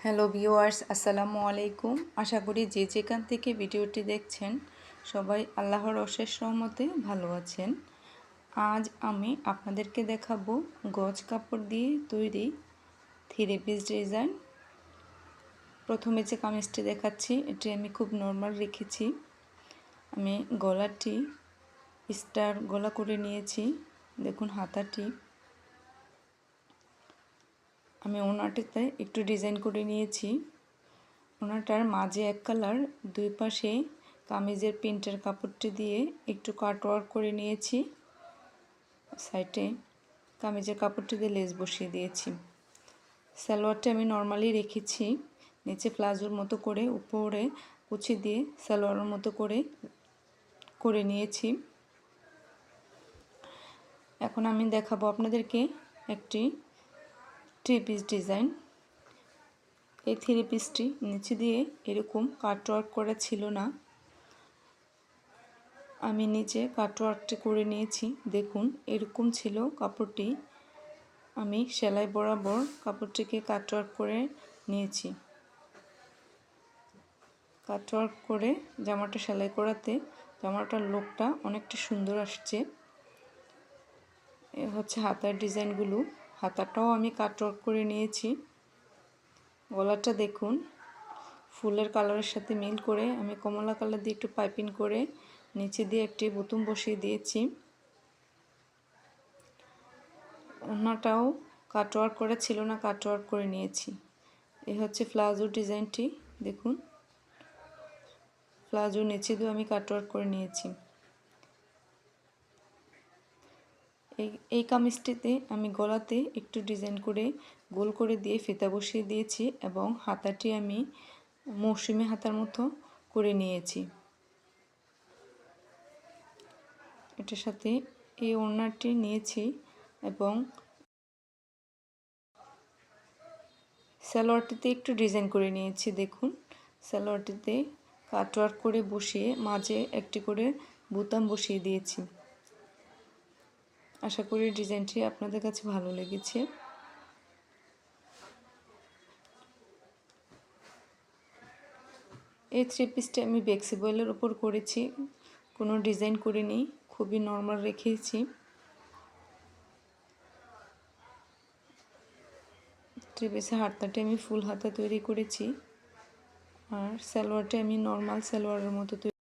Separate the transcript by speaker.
Speaker 1: Hello viewers, আসসালামু আলাইকুম। আশা করি যে যেখান থেকে ভিডিওটি দেখছেন সবাই আল্লাহর অশেষ রহমতে ভালো আছেন। আজ আমি আপনাদেরকে দেখাবো গজ কাপড় দিয়ে তৈরি 3 পিস ডিজাইন। প্রথমে যে কামিজটি দেখাচ্ছি এটি আমি খুব নর্মাল রেখেছি। আমি গলাটি স্টার গলা করে নিয়েছি। দেখুন হাতাটি আমি ওনাটিতে একটু ডিজাইন করে নিয়েছি। ওনাটার মাঝে এক কালার, দুই পাশে কামিজের প্রিন্টের কাপড়টি দিয়ে একটু কাটওয়ার্ক করে নিয়েছি। সাইডে কামিজের কাপড়টি দিয়ে লেস বসিয়ে দিয়েছি। সালোয়ারটা আমি নর্মালি রেখেছি, নিচে প্লাজোর মতো করে উপরে কুচি দিয়ে সালোয়ারের মতো করে নিয়েছি। এখন আমি দেখাবো আপনাদেরকে একটি 3 পিস ডিজাইন। এই 3 পিসটি নিচে দিয়ে এরকম কাটওয়ার্ক করা ছিল না, আমি নিচে কাটওয়ার্কটি করে নিয়েছি। দেখুন এরকম ছিল কাপড়টি, আমি সেলাই বরাবর কাপড়টিকে কাটওয়ার্ক করে নিয়েছি। কাটওয়ার্ক করে জামাটা সেলাই করাতে জামাটার লুকটা অনেকটা সুন্দর আসছে। এ হচ্ছে হাতার ডিজাইনগুলো, হাতাটাও আমি কাটওয়ার্ক করে নিয়েছি। গলাটা দেখুন ফুলের কালারের সাথে মিল করে আমি কমলা কালার দিয়ে একটু পাইপিং করে নিচে দিয়ে একটি বুতুম বসিয়ে দিয়েছি। ওড়নাটাও কাটওয়ার্ক করা ছিল না, কাটওয়ার্ক করে নিয়েছি। এই হচ্ছে প্লাজো ডিজাইনটি, দেখুন প্লাজো নিচে দিয়ে আমি কাটওয়ার্ক করে নিয়েছি। এই কামিজটিতে আমি গলাতে একটু ডিজাইন করে গোল করে দিয়ে ফিতা বসিয়ে দিয়েছি এবং হাতাটি আমি মৌসুমি হাতার মতো করে নিয়েছি। এটার সাথে এই ওড়নাটি নিয়েছি এবং সালোয়ারটিতে একটু ডিজাইন করে নিয়েছি। দেখুন সালোয়ারটিতে কাটওয়ার্ক করে বসিয়ে মাঝে একটি করে বোতাম বসিয়ে দিয়েছি। আশা করি ডিজাইনটি আপনাদের কাছে ভালো লেগেছে। এই 3 পিসটি আমি বেক্সি বয়েলের উপর করেছি, কোনো ডিজাইন করিনি, খুবই নর্মাল রেখেছি। 3 পিসের হাতাটি আমি ফুল হাতা তৈরি করেছি আর সালোয়ারটি আমি নর্মাল সালোয়ারের মতো